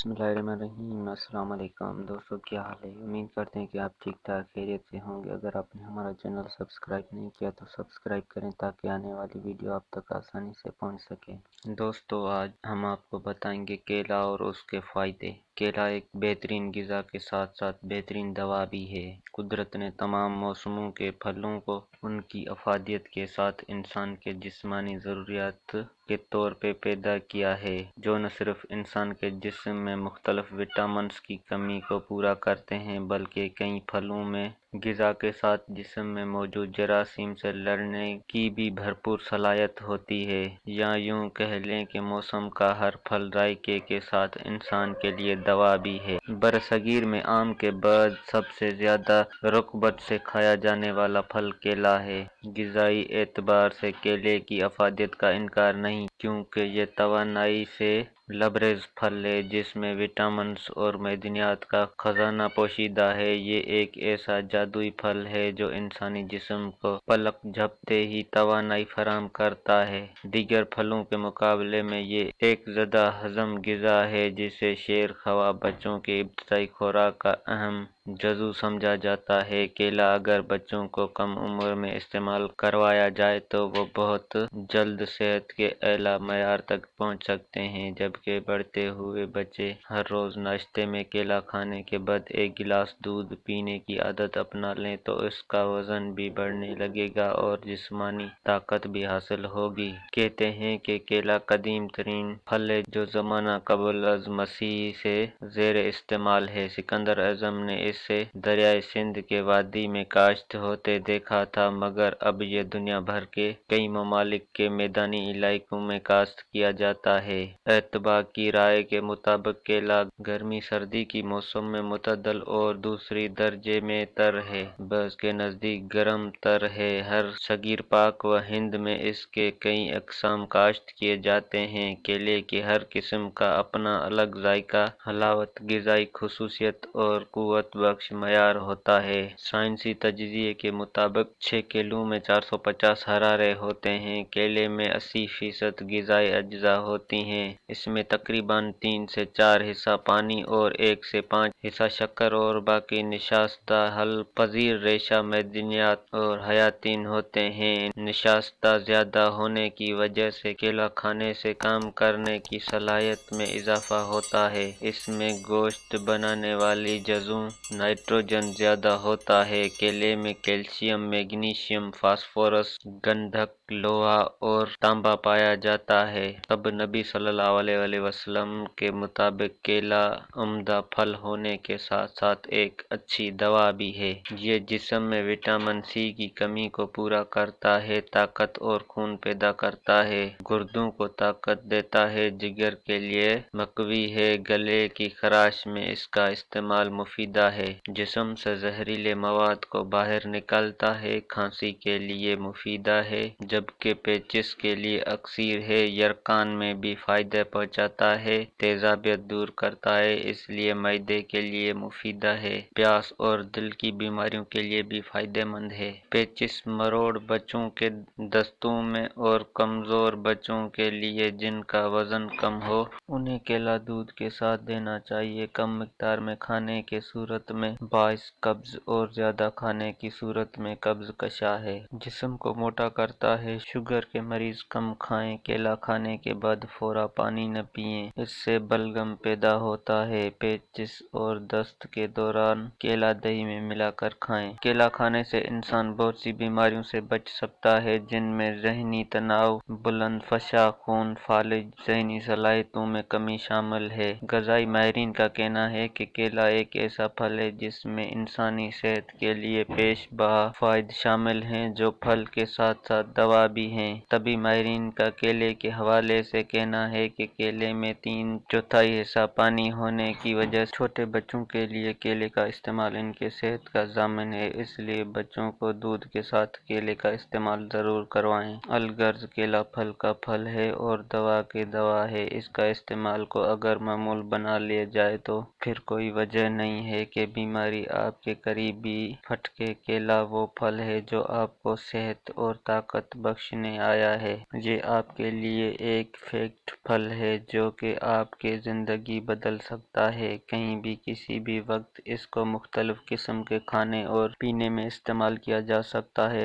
बिस्मिल्लाहिर्रहमानिर्रहीम। अस्सलाम वालेकुम दोस्तों, क्या हाल है। उम्मीद करते हैं कि आप ठीक ठाक खैरियत से होंगे। अगर आपने हमारा चैनल सब्सक्राइब नहीं किया तो सब्सक्राइब करें ताकि आने वाली वीडियो आप तक आसानी से पहुंच सके। दोस्तों, आज हम आपको बताएंगे केला और उसके फ़ायदे। केला एक बेहतरीन ग़िज़ा के साथ साथ बेहतरीन दवा भी है। कुदरत ने तमाम मौसमों के फलों को उनकी अफादियत के साथ इंसान के जिस्मानी ज़रूरियात के तौर पे पैदा किया है, जो न सिर्फ इंसान के जिस्म में मुख्तलिफ विटामिन्स की कमी को पूरा करते हैं, बल्कि कई फलों में ग़िज़ा के साथ जिस्म में मौजूद जरासीम से लड़ने की भी भरपूर सलाहियत होती है। या यूँ कह लें कि मौसम का हर फल जायके के साथ इंसान के लिए दवा भी है। बरसगीर में आम के बाद सबसे ज़्यादा रग़बत से खाया जाने वाला फल केला है। ग़िज़ाई एतबार से केले की अफादियत का इनकार नहीं, क्योंकि ये तवानाई से लबरेज़ फल है जिसमें विटामिन्स और मैदनियात का खजाना पोशीदा है। ये एक ऐसा जादुई फल है जो इंसानी जिस्म को पलक झपकते ही तवानाई फराहम करता है। दीगर फलों के मुकाबले में ये एक ज़्यादा हज़म ग़िज़ा है, जिसे शेर ख्वाह बच्चों के इब्तिदाई खुराक का अहम जज़ू समझा जाता है। केला अगर बच्चों को कम उम्र में इस्तेमाल करवाया जाए तो वो बहुत जल्द सेहत के एला मयार तक पहुंच सकते हैं, जबकि बढ़ते हुए बच्चे हर रोज़ नाश्ते में केला खाने के बाद एक गिलास दूध पीने की आदत अपना लें तो इसका वज़न भी बढ़ने लगेगा और जिस्मानी ताकत भी हासिल होगी। कहते हैं कि केला कदीम तरीन फल है जो ज़माना क़ब्ल अज़ मसीह से ज़ेर इस्तेमाल है। सिकंदर आज़म ने इसे दरियाए सिंध के वादी में काश्त होते देखा था, मगर अब ये दुनिया भर के कई ममालिक के मैदानी इलाकों में काश्त किया जाता है। एतबा की राय के मुताबिक केला गर्मी सर्दी की मौसम में मुतदल और दूसरी दर्जे में तर है, बस के नज़दीक गर्म तर है। हर सगीर पाक व हिंद में इसके कई अक़साम काश्त किए जाते हैं। केले की हर किस्म का अपना अलग जायका, हलावत, ग़िज़ाई खुसूसियत और क़ुव्वत बख्श मयार होता है। साइंसी तजज़िये के मुताबिक 6 केलों में 450 हरारे होते हैं। केले में 80% ग़िज़ाई अज्जा होती हैं। इसमें तकरीबन 3 से 4 हिस्सा पानी और 1 से 5 हिस्सा शक्कर और बाकी निशास्ता हल पज़ीर रेशा, मैदनियात और हयातीन होते हैं। निशास्ता ज़्यादा होने की वजह से केला खाने से काम करने की सलाहियत में इजाफ़ा होता है। इसमें गोश्त बनाने वाली जज़ों नाइट्रोजन ज़्यादा होता है। केले में कैल्शियम, मैग्नीशियम, फास्फोरस, गंधक, लोहा और तांबा पाया जाता है। तब नबी सल्लल्लाहु अलैहि वसल्लम के मुताबिक केला उम्दा फल होने के साथ साथ एक अच्छी दवा भी है। ये जिस्म में विटामिन सी की कमी को पूरा करता है, ताकत और खून पैदा करता है, गुर्दों को ताकत देता है, जिगर के लिए मक़वी है, गले की खराश में इसका इस्तेमाल मुफीदा है, जिस्म से जहरीले मवाद को बाहर निकालता है, खांसी के लिए मुफीदा है, जबकि पेचिश के लिए अक्सीर है, यरकान में भी फ़ायदा पहुँचाता है, तेज़ाबियत दूर करता है, इसलिए मैदे के लिए मुफीदा है, प्यास और दिल की बीमारियों के लिए भी फ़ायदेमंद है। पेचिश मरोड़ बच्चों के दस्तों में और कमज़ोर बच्चों के लिए जिनका वज़न कम हो, उन्हें केला दूध के साथ देना चाहिए। कम मिक़दार में खाने के सूरत में बाइस कब्ज़ और ज़्यादा खाने की सूरत में कब्ज़ कशा है। जिस्म को मोटा करता है। शुगर के मरीज़ कम खाएं। केला खाने के बाद फ़ौरा पानी न पिएं, इससे बलगम पैदा होता है। पेचिश और दस्त के दौरान केला दही में मिलाकर खाएं। केला खाने से इंसान बहुत सी बीमारियों से बच सकता है, जिनमें ज़हनी तनाव, बुलंद फशा खून, फालिज, ज़हनी सलाहियतों में कमी शामिल है। ग़िज़ाई माहिरीन का कहना है कि केला एक ऐसा फल है जिसमें इंसानी सेहत के लिए पेशबहा फ़वाइद शामिल हैं, जो फल के साथ साथ दवा भी हैं। तभी माहिरीन का केले के हवाले से कहना है कि केले में 3/4 हिस्सा पानी होने की वजह से छोटे बच्चों के लिए केले का इस्तेमाल इनके सेहत का ज़ामिन है, इसलिए बच्चों को दूध के साथ केले का इस्तेमाल ज़रूर करवाएं। अलगर्ज़ केला फल का फल है और दवा की दवा है। इसका इस्तेमाल को अगर मामूल बना लिया जाए तो फिर कोई वजह नहीं है कि बीमारी आपके करीब भी फटके। केला वो फल है जो आपको सेहत और ताकत بخشنے آیا ہے۔ یہ آپ کے لیے ایک فیکٹ پھل ہے جو کہ آپ کی زندگی بدل سکتا ہے۔ کہیں بھی کسی بھی وقت اس کو مختلف قسم کے کھانے اور پینے میں استعمال کیا جا سکتا ہے۔